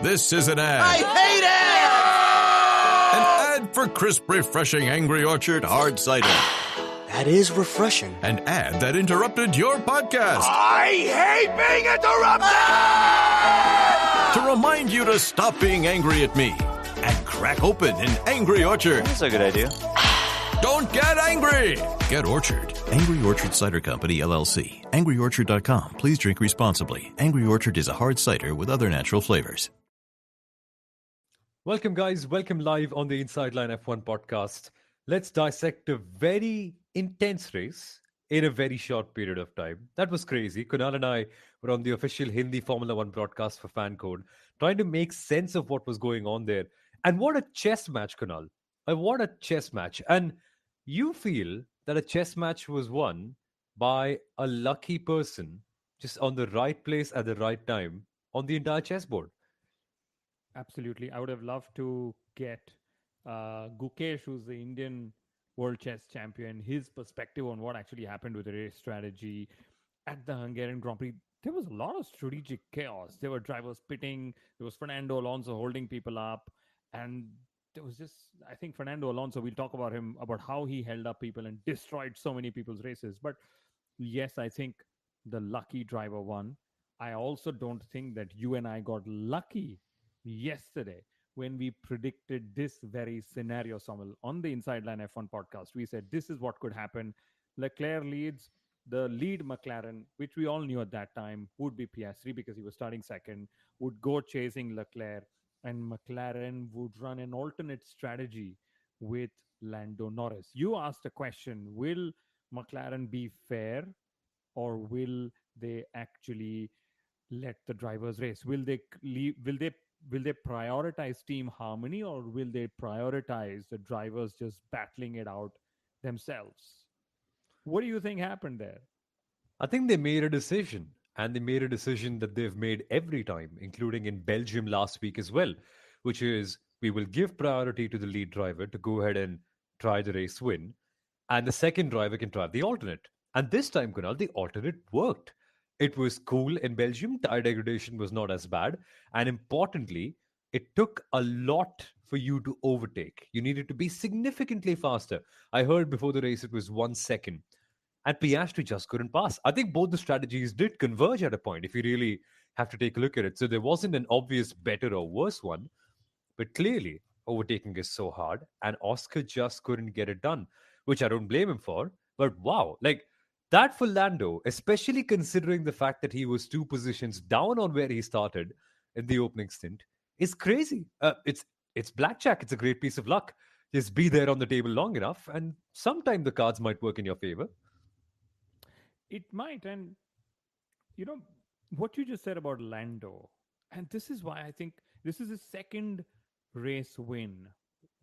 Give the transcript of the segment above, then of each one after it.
This is an ad. I hate An ad for crisp, refreshing Angry Orchard hard cider. That is refreshing. An ad that interrupted your podcast. I hate being interrupted! To remind you to stop being angry at me and crack open an Angry Orchard. That's a good idea. Don't get angry. Get Orchard. Angry Orchard Cider Company, LLC. AngryOrchard.com. Please drink responsibly. Angry Orchard is a hard cider with other natural flavors. Welcome, guys. Welcome live on the Inside Line F1 podcast. Let's dissect a very intense race in a very short period of time. That was crazy. Kunal and I were on the official Hindi Formula One broadcast for Fan Code, trying to make sense of what was going on there. And what a chess match, Kunal. What a chess match. And you feel that a chess match was won by a lucky person just on the right place at the right time on the entire chessboard. Absolutely. I would have loved to get Gukesh, who's the Indian World Chess Champion, his perspective on what actually happened with the race strategy at the Hungarian Grand Prix. There was a lot of strategic chaos. There were drivers pitting. There was Fernando Alonso holding people up. And there was just, I think Fernando Alonso, we'll talk about him, about how he held up people and destroyed so many people's races. But yes, I think the lucky driver won. I also don't think that you and I got lucky yesterday when we predicted this very scenario, Samuel, on the Inside Line F1 podcast. We said this is what could happen. Leclerc leads. The lead McLaren, which we all knew at that time, would be Piastri because he was starting second, would go chasing Leclerc, and McLaren would run an alternate strategy with Lando Norris. You asked a question, will McLaren be fair, or will they actually let the drivers race? Will they prioritize team harmony, or will they prioritize the drivers just battling it out themselves? What do you think happened there? I think they made a decision, and they made a decision that they've made every time, including in Belgium last week as well, which is we will give priority to the lead driver to go ahead and try the race win, and the second driver can drive the alternate. And this time, Kunal, the alternate worked. It was cool in Belgium. Tire degradation was not as bad. And importantly, it took a lot for you to overtake. You needed to be significantly faster. I heard before the race it was 1 second. And Piastri just couldn't pass. I think both the strategies did converge at a point, if you really have to take a look at it. So there wasn't an obvious better or worse one. But clearly, overtaking is so hard. And Oscar just couldn't get it done, which I don't blame him for. But wow, like, that for Lando, especially considering the fact that he was 2 positions down on where he started in the opening stint, is crazy. It's blackjack. It's a great piece of luck. Just be there on the table long enough, and sometime the cards might work in your favor. It might. And, you know, what you just said about Lando, and this is why I think this is his second race win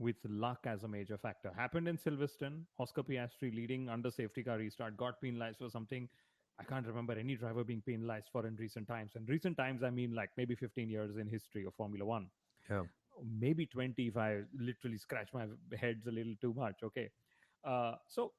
with luck as a major factor. Happened in Silverstone. Oscar Piastri leading under safety car restart, got penalized for something I can't remember any driver being penalized for in recent times. And recent times, I mean like maybe 15 years in history of Formula One. Yeah. Maybe 20 if I literally scratch my heads a little too much. Okay. So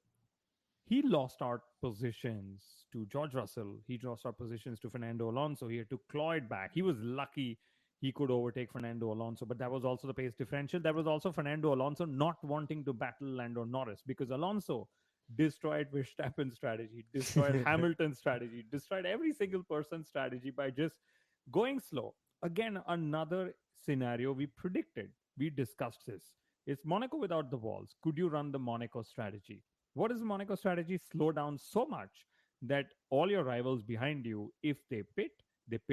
he lost out positions to George Russell. He lost out positions to Fernando Alonso. He had to claw it back. He was lucky he could overtake Fernando Alonso, but that was also the pace differential. That was also Fernando Alonso not wanting to battle Lando Norris, because Alonso destroyed Verstappen's strategy, destroyed Hamilton's strategy, destroyed every single person's strategy by just going slow. Again, another scenario we predicted. We discussed this. It's Monaco without the walls. Could you run the Monaco strategy? What is the Monaco strategy? Slow down so much that all your rivals behind you, if they pit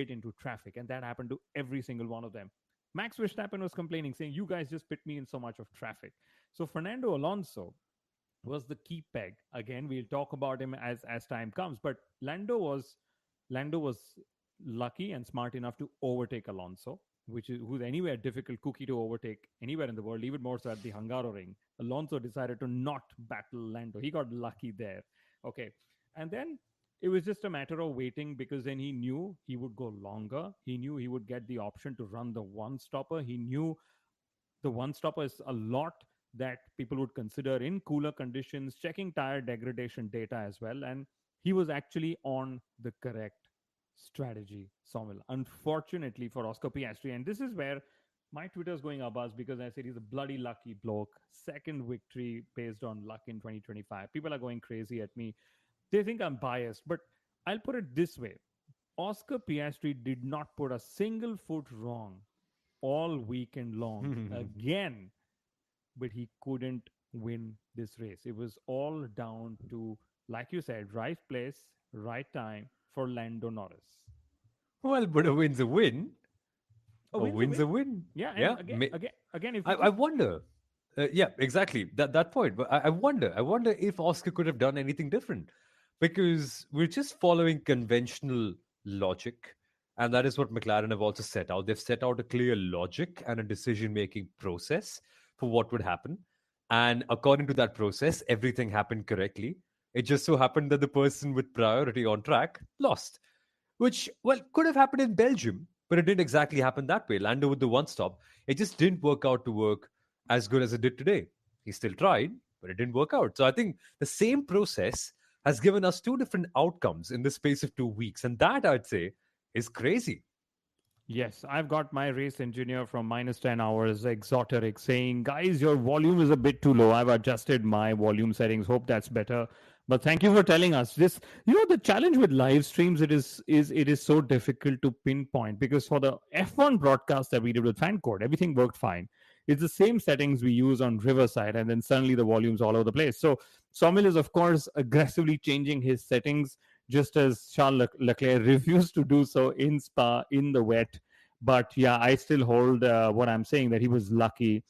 into traffic. And that happened to every single one of them. Max Verstappen was complaining, saying, you guys just pit me in so much of traffic. So Fernando Alonso was the key peg. Again, we'll talk about him as time comes. But Lando was lucky and smart enough to overtake Alonso, who's anyway a difficult cookie to overtake anywhere in the world, even more so at the Hungaroring. Alonso decided to not battle Lando. He got lucky there. Okay. And then it was just a matter of waiting, because then he knew he would go longer. He knew he would get the option to run the one-stopper. He knew the one-stopper is a lot that people would consider in cooler conditions, checking tire degradation data as well. And he was actually on the correct strategy, Somil. Unfortunately for Oscar Piastri, and this is where my Twitter's going abuzz because I said he's a bloody lucky bloke. Second victory based on luck in 2025. People are going crazy at me. They think I'm biased, but I'll put it this way. Oscar Piastri did not put a single foot wrong all weekend long again, but he couldn't win this race. It was all down to, like you said, right place, right time for Lando Norris. Well, but a win's a win. A A win's a win's win. a win. Yeah, and Yeah. again, if I, you I just wonder. Yeah, exactly. That point. But I wonder. I wonder if Oscar could have done anything different, because we're just following conventional logic, and that is what McLaren have also set out. They've set out a clear logic and a decision-making process for what would happen, and according to that process, everything happened correctly. It just so happened that the person with priority on track lost, which, well, could have happened in Belgium, but it didn't exactly happen that way. Lando with the one stop, it just didn't work out to work as good as it did today. He still tried, but it didn't work out. So I think the same process has given us two different outcomes in the space of 2 weeks. And that, I'd say, is crazy. Yes, I've got my race engineer from minus 10 hours, exoteric, saying, guys, your volume is a bit too low. I've adjusted my volume settings. Hope that's better. But thank you for telling us this. The challenge with live streams, it is so difficult to pinpoint because for the F1 broadcast that we did with fan code, everything worked fine. It's the same settings we use on Riverside, and then suddenly the volume's all over the place. So Somil is, of course, aggressively changing his settings just as Charles Leclerc refused to do so in Spa in the wet. But yeah, I still hold what I'm saying, that he was lucky.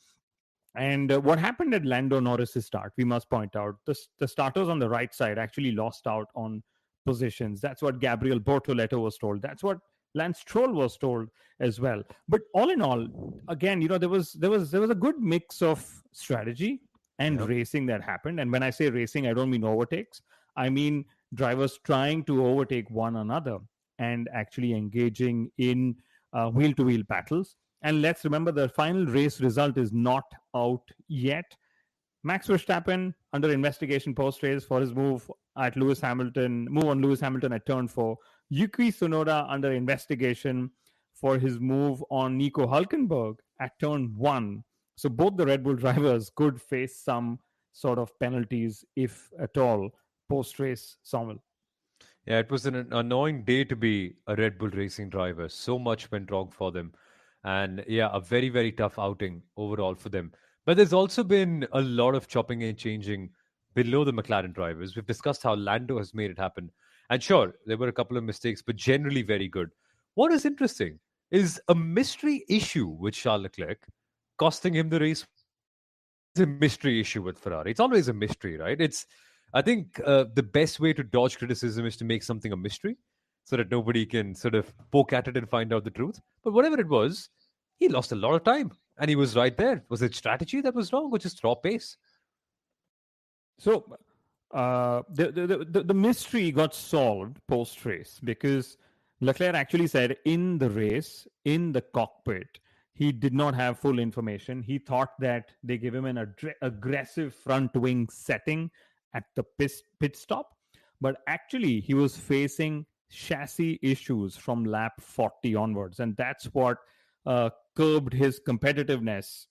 And what happened at Lando Norris' start, we must point out, the starters on the right side actually lost out on positions. That's what Gabriel Bortoleto was told. That's what Lance Stroll was told as well. But all in all, again, there was a good mix of strategy and Yep. racing that happened. And when I say racing, I don't mean overtakes. I mean drivers trying to overtake one another and actually engaging in wheel to wheel battles. And let's remember the final race result is not out yet. Max Verstappen under investigation post race for his move on Lewis Hamilton at turn 4. Yuki Tsunoda under investigation for his move on Nico Hulkenberg at turn 1. So both the Red Bull drivers could face some sort of penalties, if at all, post race, Samuel. Yeah, it was an annoying day to be a Red Bull racing driver. So much went wrong for them. And yeah, a very, very tough outing overall for them. But there's also been a lot of chopping and changing below the McLaren drivers. We've discussed how Lando has made it happen. And sure, there were a couple of mistakes, but generally very good. What is interesting is a mystery issue with Charles Leclerc costing him the race. It's a mystery issue with Ferrari. It's always a mystery, right? I think the best way to dodge criticism is to make something a mystery so that nobody can sort of poke at it and find out the truth. But whatever it was, he lost a lot of time and he was right there. Was it strategy that was wrong or just raw pace? So the mystery got solved post race because Leclerc actually said in the race, in the cockpit, he did not have full information. He thought that they gave him an aggressive front wing setting at the pit stop, but actually he was facing chassis issues from lap 40 onwards, and that's what curbed his competitiveness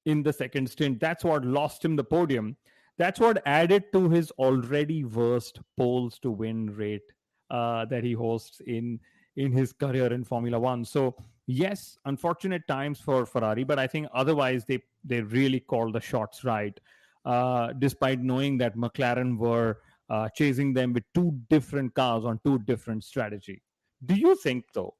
in the second stint. That's what lost him the podium. That's what added to his already worst poles to win rate that he hosts in his career in Formula One. So yes, unfortunate times for Ferrari, but I think otherwise they really called the shots right, despite knowing that McLaren were chasing them with two different cars on two different strategy. Do you think though,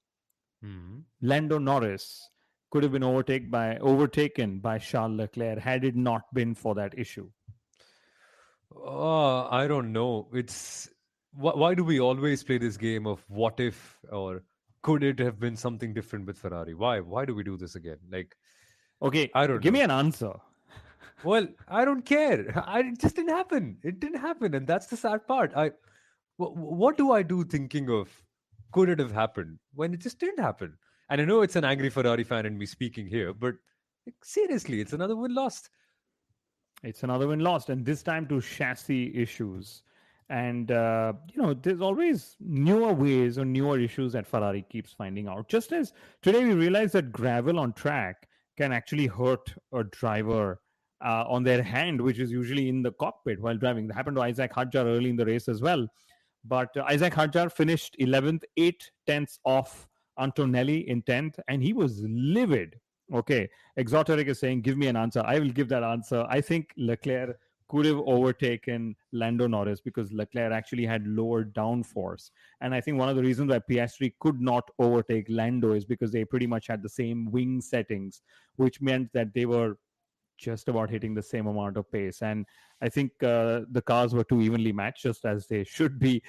Lando Norris could have been overtaken by Charles Leclerc had it not been for that issue? I don't know. It's why do we always play this game of what if or could it have been something different with Ferrari? Why? Why do we do this again? Like, Okay, I don't give me know. an answer. Well, I don't care. It just didn't happen. It didn't happen, and that's the sad part. What do I do thinking of could it have happened when it just didn't happen? And I know it's an angry Ferrari fan in me speaking here, but like, seriously, it's another win lost. It's another win lost, and this time to chassis issues. And, there's always newer ways or newer issues that Ferrari keeps finding out. Just as today we realize that gravel on track can actually hurt a driver on their hand, which is usually in the cockpit while driving. That happened to Isaac Hadjar early in the race as well. But Isaac Hadjar finished 11th, 8 tenths off Antonelli in 10th, and he was livid. Okay, Exoteric is saying, give me an answer. I will give that answer. I think Leclerc could have overtaken Lando Norris because Leclerc actually had lower downforce. And I think one of the reasons why Piastri could not overtake Lando is because they pretty much had the same wing settings, which meant that they were just about hitting the same amount of pace. And I think the cars were too evenly matched, just as they should be,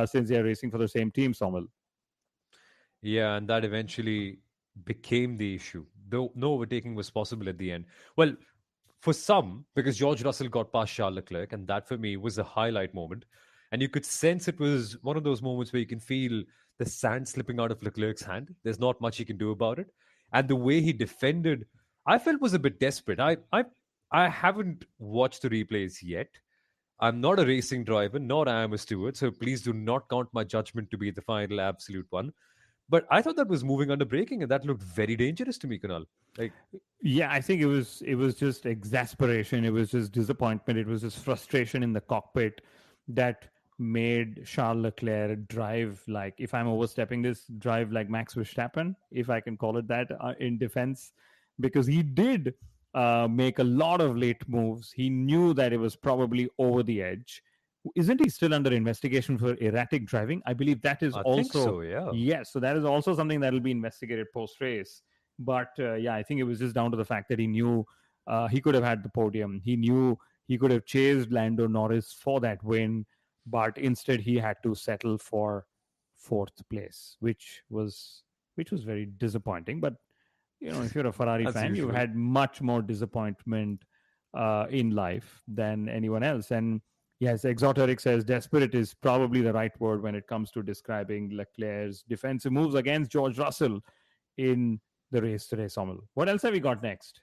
since they're racing for the same team, Somal. Yeah, and that eventually became the issue. Though no overtaking was possible at the end. Well, for some, because George Russell got past Charles Leclerc, and that for me was a highlight moment. And you could sense it was one of those moments where you can feel the sand slipping out of Leclerc's hand. There's not much he can do about it. And the way he defended, I felt was a bit desperate. I haven't watched the replays yet. I'm not a racing driver, nor I am a steward, so please do not count my judgment to be the final absolute one. But I thought that was moving under braking, and that looked very dangerous to me, Kunal. Like, Yeah, I think it was just exasperation. It was just disappointment. It was just frustration in the cockpit that made Charles Leclerc drive like, if I'm overstepping this, drive like Max Verstappen, if I can call it that, in defense, because he did make a lot of late moves. He knew that it was probably over the edge. Isn't he still under investigation for erratic driving? I believe that is I think also, so, yeah. yes. So that is also something that will be investigated post race. But yeah, I think it was just down to the fact that he knew he could have had the podium. He knew he could have chased Lando Norris for that win, but instead he had to settle for fourth place, which was very disappointing. But if you're a Ferrari As fan, you've usual. had much more disappointment in life than anyone else. And yes, Exoteric says desperate is probably the right word when it comes to describing Leclerc's defensive moves against George Russell in the race today, Somal. What else have we got next?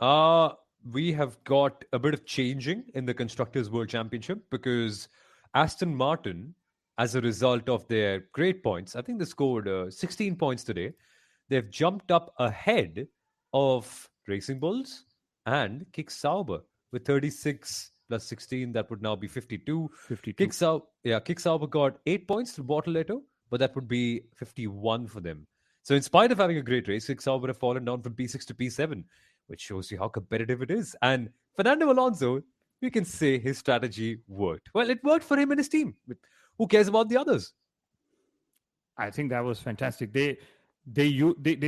Uh, we have got a bit of changing in the Constructors' World Championship because Aston Martin, as a result of their great points, I think they scored 16 points today. They've jumped up ahead of Racing Bulls and Kick Sauber with 36 plus 16. That would now be 52. 52. Kick Sauber got 8 points to Bortoletto, but that would be 51 for them. So, in spite of having a great race, Kick Sauber have fallen down from P6 to P7, which shows you how competitive it is. And Fernando Alonso, we can say his strategy worked. Well, it worked for him and his team. But who cares about the others? I think that was fantastic. They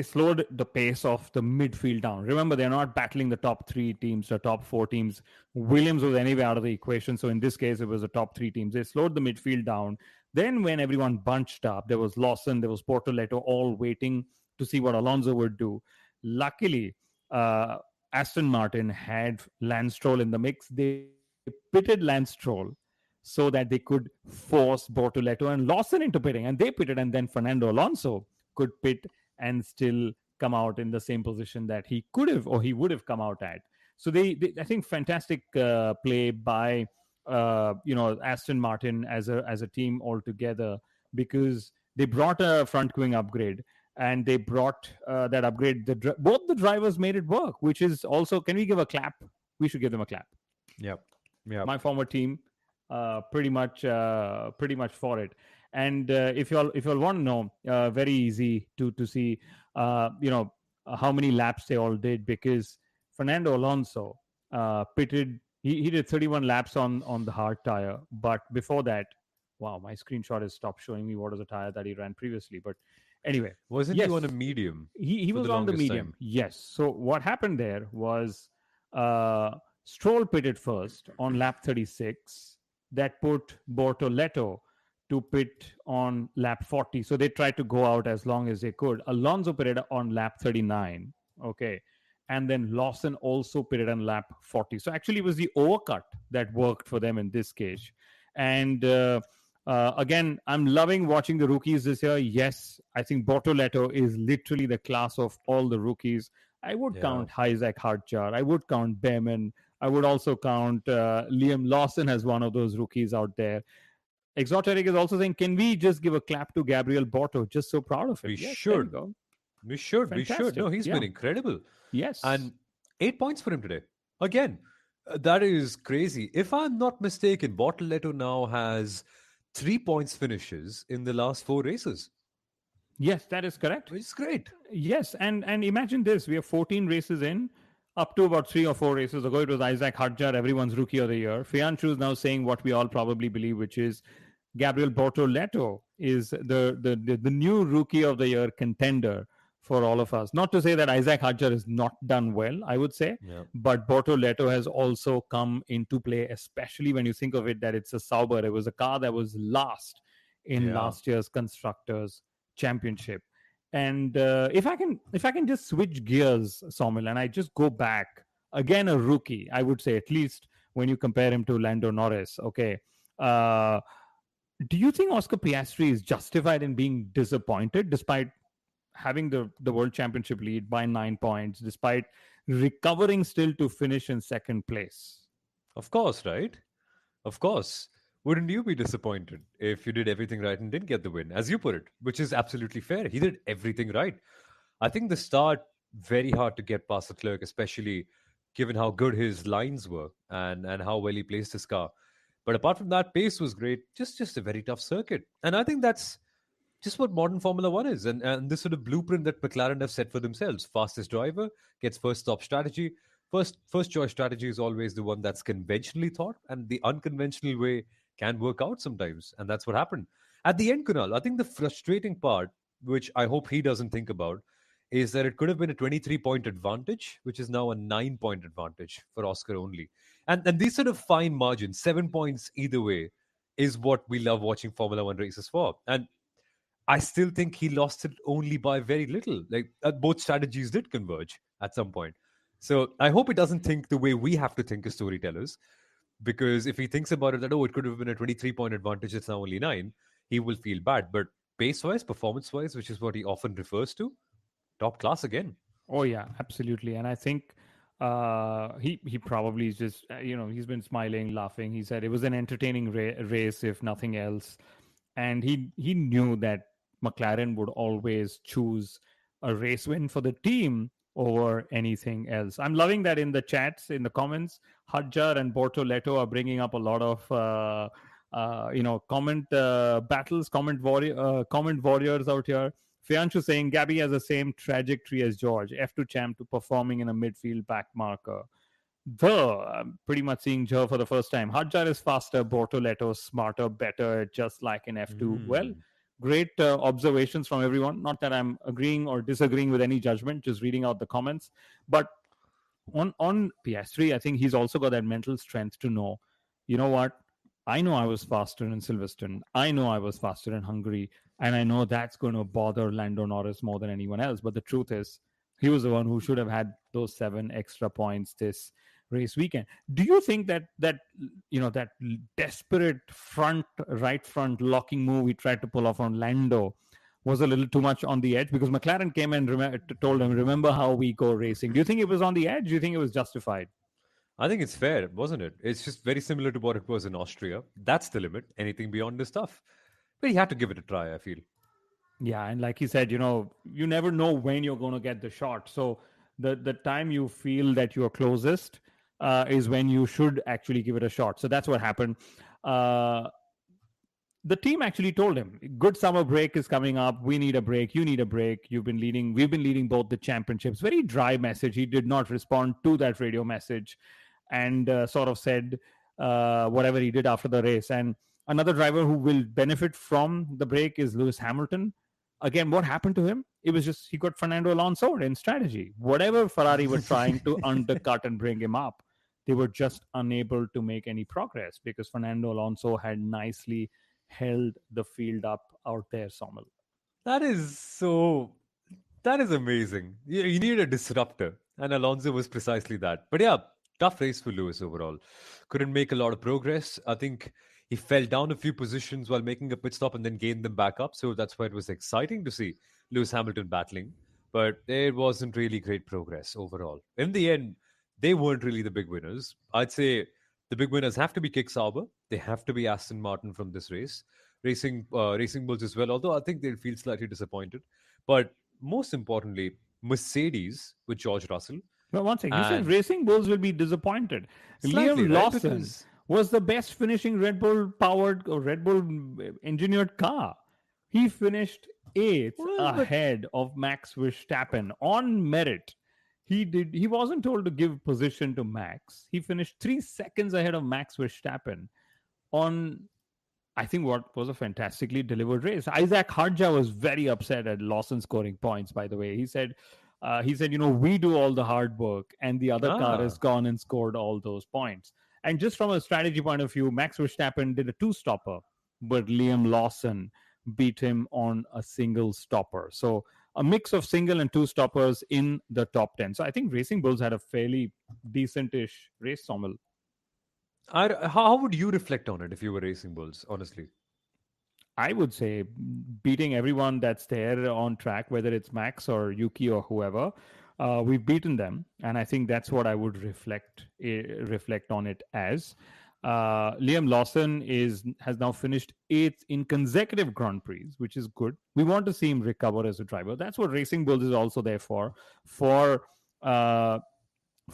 slowed the pace of the midfield down. Remember, they're not battling the top three teams or top four teams. Williams was anyway out of the equation, so in this case, it was the top three teams. They slowed the midfield down. Then, when everyone bunched up, there was Lawson, there was Portoletto, all waiting to see what Alonso would do. Luckily, Aston Martin had Lance Stroll in the mix. They pitted Lance Stroll so that they could force Bortoletto and Lawson into pitting, and they pitted, and then Fernando Alonso could pit and still come out in the same position that he could have or he would have come out at. So I think fantastic play by Aston Martin as a team altogether, because they brought a front wing upgrade and they brought that upgrade. Both the drivers made it work, which is also, can we give a clap? We should give them a clap. Yep. Yeah. My former team, pretty much for it. And if you all want to know, very easy to see, how many laps they all did, because Fernando Alonso pitted. He did 31 laps on the hard tire, but before that, wow, my screenshot has stopped showing me what was the tire that he ran previously. But anyway, Wasn't he on a medium? He for was the on the longest medium. time? Yes. So what happened there was Stroll pitted first on lap 36. That put Bortoletto to pit on lap 40. So they tried to go out as long as they could. Alonso pitted on lap 39. Okay. And then Lawson also pitted on lap 40. So actually, it was the overcut that worked for them in this case. And again, I'm loving watching the rookies this year. Yes, I think Bortoletto is literally the class of all the rookies. I would count Isaac Hadjar. I would count Behrman. I would also count Liam Lawson as one of those rookies out there. Exoteric is also saying, can we just give a clap to Gabriel Borto? Just so proud of him. We Yes, there you should. go. We should. We should. Fantastic. No, he's Yeah. been incredible. Yes. And 8 points for him today. Again, that is crazy. If I'm not mistaken, Bortoletto now has 3 points finishes in the last 4 races, Yes, that is correct. which is great. Yes, and imagine this: we have 14 races in. Up to about 3 or 4 races ago, it was Isaac Hadjar, everyone's rookie of the year. Fianchu is now saying what we all probably believe, which is Gabriel Bortoletto is the new rookie of the year contender for all of us. Not to say that Isaac Hadjar has not done well, I would say, Yeah. but Bortoletto has also come into play, especially when you think of it that it's a Sauber. It was a car that was last in Yeah. last year's constructors championship. And if I can just switch gears, Somil, and I just go back again, a rookie, I would say, at least when you compare him to Lando Norris. Okay, uh, do you think Oscar Piastri is justified in being disappointed despite having the world championship lead by 9 points, despite recovering still to finish in second place? Of course, right? Of course. Wouldn't you be disappointed if you did everything right and didn't get the win, as you put it, which is absolutely fair? He did everything right. I think the start, very hard to get past Leclerc, especially given how good his lines were and how well he placed his car. But apart from that, pace was great. Just a very tough circuit. And I think that's just what modern Formula One is, and this sort of blueprint that McLaren have set for themselves. Fastest driver gets first stop strategy. First choice strategy is always the one that's conventionally thought, and the unconventional way can work out sometimes, and that's what happened at the end. Kunal, I think the frustrating part, which I hope he doesn't think about, is that it could have been a 23-point advantage, which is now a 9-point advantage for Oscar only. And these sort of fine margins, 7 points either way, is what we love watching Formula One races for. And I still think he lost it only by very little. Like both strategies did converge at some point. So I hope he doesn't think the way we have to think as storytellers, because if he thinks about it that, oh, it could have been a 23-point advantage, it's now only 9, he will feel bad. But pace wise, performance wise, which is what he often refers to, top class again. Oh yeah, absolutely. And I think he probably is just he's been smiling, laughing. He said it was an entertaining race, if nothing else, and he knew that McLaren would always choose a race win for the team over anything else. I'm loving that in the chats, in the comments, Hadjar and Bortoletto are bringing up a lot of comment battles, comment warriors out here. Fianchu saying Gabby has the same trajectory as George, F2 champ to performing in a midfield back marker. I'm pretty much seeing Joe for the first time. Hadjar is faster, Bortoletto smarter, better, just like in F2. Well, great observations from everyone. Not that I'm agreeing or disagreeing with any judgment, just reading out the comments. But on Piastri, I think he's also got that mental strength to know, you know what? I know I was faster in Silverstone. I know I was faster in Hungary. And I know that's going to bother Lando Norris more than anyone else. But the truth is, he was the one who should have had those 7 extra points this race weekend. Do you think that desperate right front locking move he tried to pull off on Lando was a little too much on the edge? Because McLaren came and told him, remember how we go racing. Do you think it was on the edge? Do you think it was justified? I think it's fair, wasn't it? It's just very similar to what it was in Austria. That's the limit. Anything beyond this stuff. But he had to give it a try, I feel. Yeah, and like he said, you never know when you're going to get the shot. So the time you feel that you're closest is when you should actually give it a shot. So that's what happened. The team actually told him, good summer break is coming up. We need a break. You need a break. We've been leading both the championships. Very dry message. He did not respond to that radio message and sort of said whatever he did after the race. And another driver who will benefit from the break is Lewis Hamilton. Again, what happened to him? It was just he got Fernando Alonso in strategy. Whatever Ferrari were trying to undercut and bring him up, they were just unable to make any progress because Fernando Alonso had nicely held the field up out there, Somil. That is amazing. You need a disruptor, and Alonso was precisely that. But yeah, tough race for Lewis overall. Couldn't make a lot of progress. I think he fell down a few positions while making a pit stop and then gained them back up. So that's why it was exciting to see Lewis Hamilton battling. But it wasn't really great progress overall. In the end, they weren't really the big winners. I'd say The big winners have to be Kick Sauber. They have to be Aston Martin from this race. Racing Bulls as well, although I think they'll feel slightly disappointed. But most importantly, Mercedes with George Russell. But one second, you said And Racing Bulls will be disappointed. slightly, Liam right? Lawson Because, was the best finishing Red Bull powered or Red Bull engineered car. He finished eighth well, but ahead of Max Verstappen on merit. He wasn't told to give position to Max. He finished 3 seconds ahead of Max Verstappen on, I think, what was a fantastically delivered race. Isaac Harja was very upset at Lawson scoring points, by the way. He said, we do all the hard work and the other car has ah, gone and scored all those points. And just from a strategy point of view, Max Verstappen did a two-stopper, but Liam Lawson beat him on a single stopper. So a mix of single and two stoppers in the top 10. So I think Racing Bulls had a fairly decent-ish race, Sommel. how would you reflect on it if you were Racing Bulls, honestly? I would say beating everyone that's there on track, whether it's Max or Yuki or whoever, we've beaten them, and I think that's what I would reflect on it as. Liam Lawson has now finished eighth in consecutive Grand Prix, which is good. We want to see him recover as a driver. That's what Racing Bulls is also there for uh,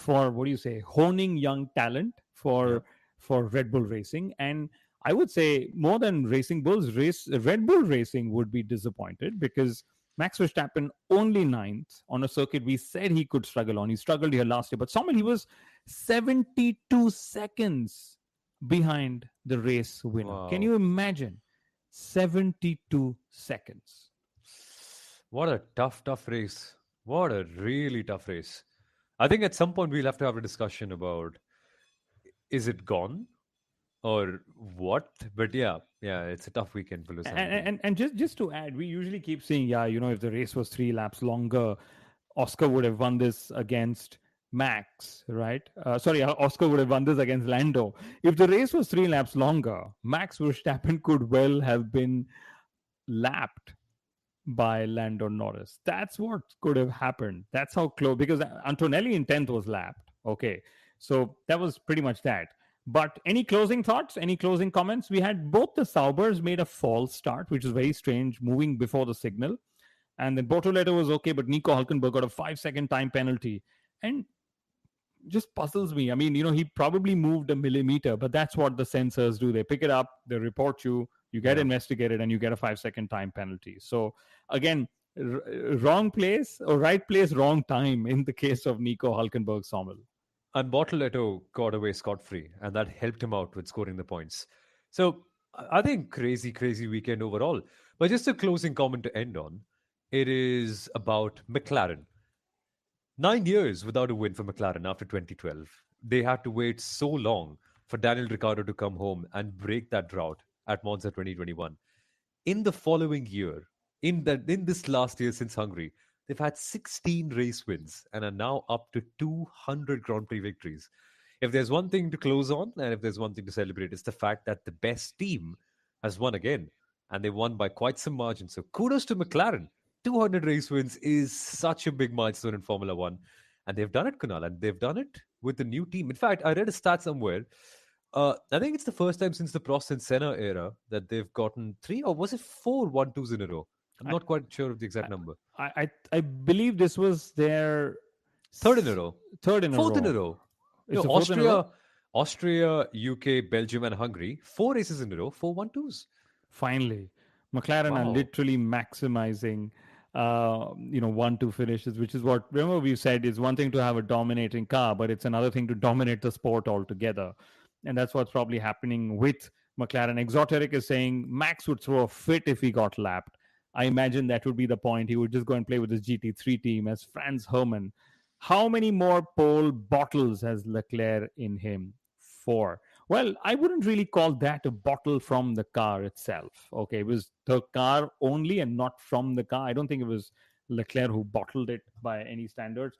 what do you say, honing young talent Yeah. for Red Bull Racing. And I would say more than Racing Bulls, Red Bull Racing would be disappointed because Max Verstappen only ninth on a circuit we said he could struggle on. He struggled here last year, but somehow he was 72 seconds behind the race winner. Can Wow. you imagine? 72 seconds. What a tough race. What a really tough race. I think at some point we'll have to have a discussion about is it gone or what? But yeah, it's a tough weekend for Lewis Hamilton. And just to add, we usually keep saying, yeah, if the race was 3 laps longer, Oscar would have won this against Max, right? Sorry, Oscar would have won this against Lando. If the race was 3 laps longer, Max Verstappen could well have been lapped by Lando Norris. That's what could have happened. That's how close, because Antonelli in 10th was lapped. Okay. So that was pretty much that. But any closing thoughts? Any closing comments? We had both the Saubers made a false start, which is very strange, moving before the signal. And then Bortoleto was okay, but Nico Hulkenberg got a 5-second time penalty. And just puzzles me. I mean, he probably moved a millimeter, but that's what the sensors do. They pick it up, they report you get Yeah. investigated, and you get a 5-second time penalty. So again, wrong place or right place, wrong time in the case of Nico Hulkenberg, Sommel. And Bortoleto got away scot-free, and that helped him out with scoring the points. So I think crazy weekend overall. But just a closing comment to end on, it is about McLaren. 9 years without a win for McLaren after 2012. They had to wait so long for Daniel Ricciardo to come home and break that drought at Monza 2021. In the following year, in this last year since Hungary, they've had 16 race wins and are now up to 200 Grand Prix victories. If there's one thing to close on and if there's one thing to celebrate, it's the fact that the best team has won again, and they won by quite some margin. So kudos to McLaren. 200 race wins is such a big milestone in Formula One. And they've done it, Kunal, and they've done it with the new team. In fact, I read a stat somewhere. I think it's the first time since the Prost and Senna era that they've gotten 3 or was it 4 1-2s in a row? I'm I, not quite sure of the exact number. I believe this was their Third in a row. third in a Fourth in a row. row. It's the fourth in a row? Austria, UK, Belgium, and Hungary. 4 races in a row, 4 1-2s. Finally, McLaren are Wow. literally maximizing 1-2 finishes, which is what, remember, we said it's one thing to have a dominating car, but it's another thing to dominate the sport altogether. And that's what's probably happening with McLaren. Exoteric is saying Max would throw a fit if he got lapped. I imagine that would be the point. He would just go and play with his GT3 team as Franz Hermann. How many more pole bottles has Leclerc in him? 4. Well, I wouldn't really call that a bottle from the car itself. Okay, it was the car only and not from the car. I don't think it was Leclerc who bottled it by any standards.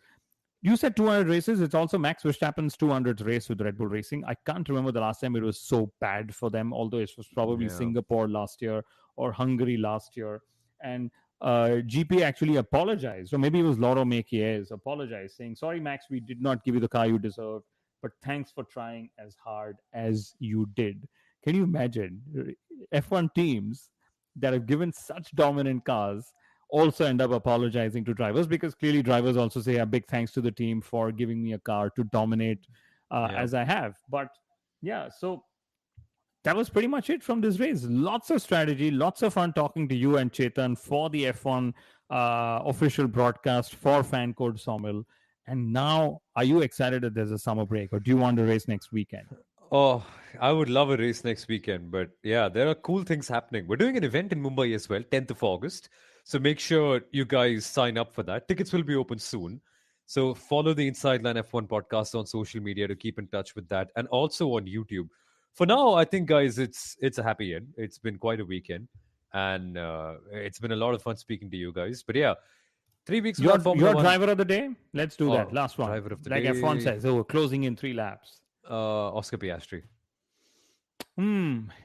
You said 200 races. It's also Max Verstappen's 200th race with Red Bull Racing. I can't remember the last time it was so bad for them, although it was probably Yeah. Singapore last year or Hungary last year. And GP actually apologized, or maybe it was Lauro Mekies apologized, saying, sorry, Max, we did not give you the car you deserved. but thanks for trying as hard as you did. Can you imagine F1 teams that have given such dominant cars also end up apologizing to drivers, because clearly drivers also say a big thanks to the team for giving me a car to dominate Yeah. as I have. But yeah, so that was pretty much it from this race. Lots of strategy, lots of fun talking to you and Chetan for the F1 official broadcast for Fan Code Sawmill. And now, are you excited that there's a summer break, or do you want to race next weekend? Oh, I would love a race next weekend, but yeah, there are cool things happening. We're doing an event in Mumbai as well, 10th of August. So make sure you guys sign up for that. Tickets will be open soon. So follow the Inside Line F1 podcast on social media to keep in touch with that, and also on YouTube. For now, I think, guys, it's a happy end. It's been quite a weekend, and it's been a lot of fun speaking to you guys. But yeah, 3 weeks without Formula Your One. driver of the day? Let's do that. Oh, Last one. driver of the Like day. F1 says, oh, closing in 3 laps. Oscar Piastri.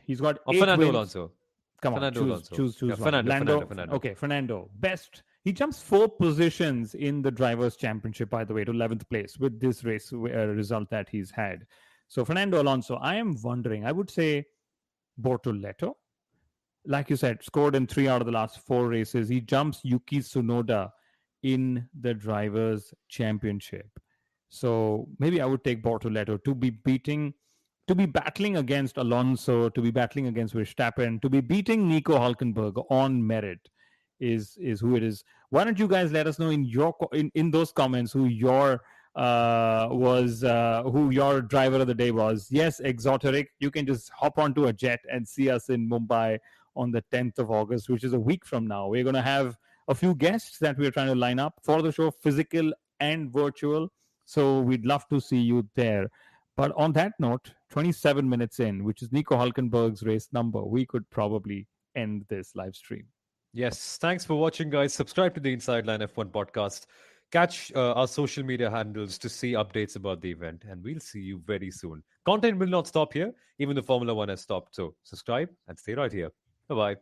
He's got Or 8 Fernando wins. Alonso. Come on, Fernando Alonso. choose Yeah, one. Fernando. Okay, Fernando. Best. He jumps 4 positions in the Drivers' Championship, by the way, to 11th place with this race result that he's had. So, Fernando Alonso, I am wondering, I would say Bortoletto. Like you said, scored in 3 out of the last 4 races. He jumps Yuki Tsunoda in the Drivers' Championship. So, maybe I would take Bortoletto to be battling against Alonso, to be battling against Verstappen, to be beating Nico Hulkenberg on merit is who it is. Why don't you guys let us know in those comments who your who your driver of the day was? Yes, Exoteric, you can just hop onto a jet and see us in Mumbai on the 10th of August, which is a week from now. We're going to have a few guests that we're trying to line up for the show, physical and virtual. So we'd love to see you there. But on that note, 27 minutes in, which is Nico Hulkenberg's race number, we could probably end this live stream. Yes, thanks for watching, guys. Subscribe to the Inside Line F1 podcast. Catch our social media handles to see updates about the event, and we'll see you very soon. Content will not stop here, even the Formula One has stopped. So subscribe and stay right here. Bye bye.